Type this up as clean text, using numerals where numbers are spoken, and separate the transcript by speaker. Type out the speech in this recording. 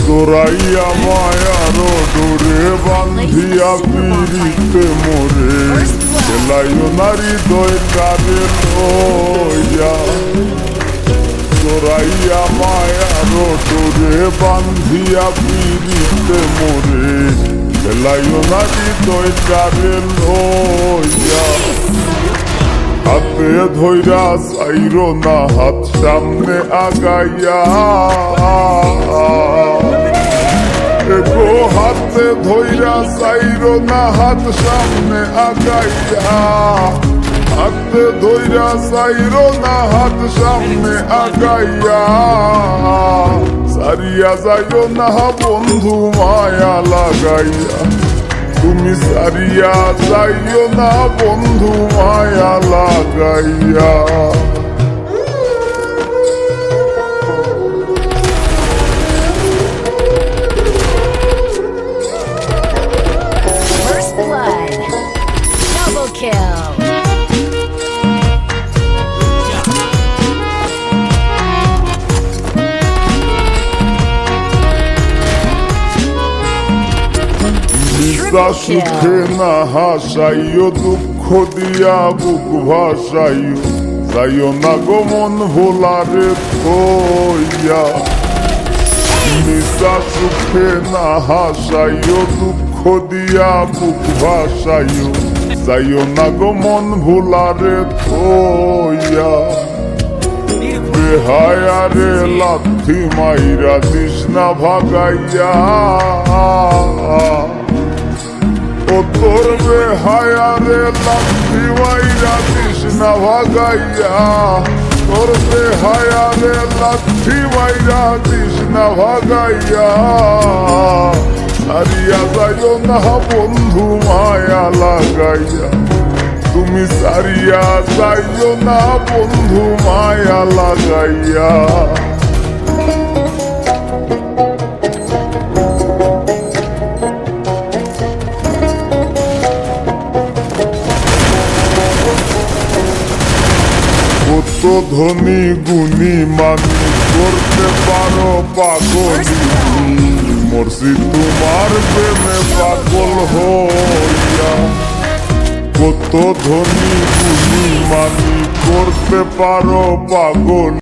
Speaker 1: তোরাইয়া মায়ার ডোরে বান্ধিয়া পিড়িতে মোরে খেলাইও নারী দই কারে লইয়া তোরাইয়া মায়ার ডোরে বান্ধিয়া পিড়িতে মোরে খেলাইও নারী দই কারে লইয়া হাতে ধইরা চাইরো না হাত সামনে আগাইয়া গো হাতে ধইরা চাইরো না হাত সামনে আগাইয়া হাতে ধইরা চাইরো না হাত সামনে আগাইয়া সারিয়া যাইও না বন্ধু মায়া লাগাইয়া তুমি সারিয়া যাইও না বন্ধু মায়া লাগাইয়া
Speaker 2: First blood. Double kill.
Speaker 1: নিশা সুখে না হাসাইও দুঃখ দিয়া বুক ভাসাইও যাইও না গো মন ভোলারে থইয়া নিশা সুখে না হাসাইও দুঃখ দিয়া বুক ভাসাইও যাইও না গো মন ভোলারে থইয়া বেহায়ারে লাথি মাইরা দিস না ভাগাইয়া ও তোর বেহায়ারে লাথি মাইরা দিস না ভাগাইয়া তোর বেহায়ারে লাথি মাইরা দিস না ভাগাইয়া সারিয়া যাইও না বন্ধু মায়া লাগাইয়া তুমি সারিয়া যাইও না বন্ধু মায়া লাগাইয়া কত ধনী গুণী মানি করতে পারো পাগলি মরছি তোমার প্রেমে পাগল হইয়া কত ধনী গুণী মানি করতে পারো পাগল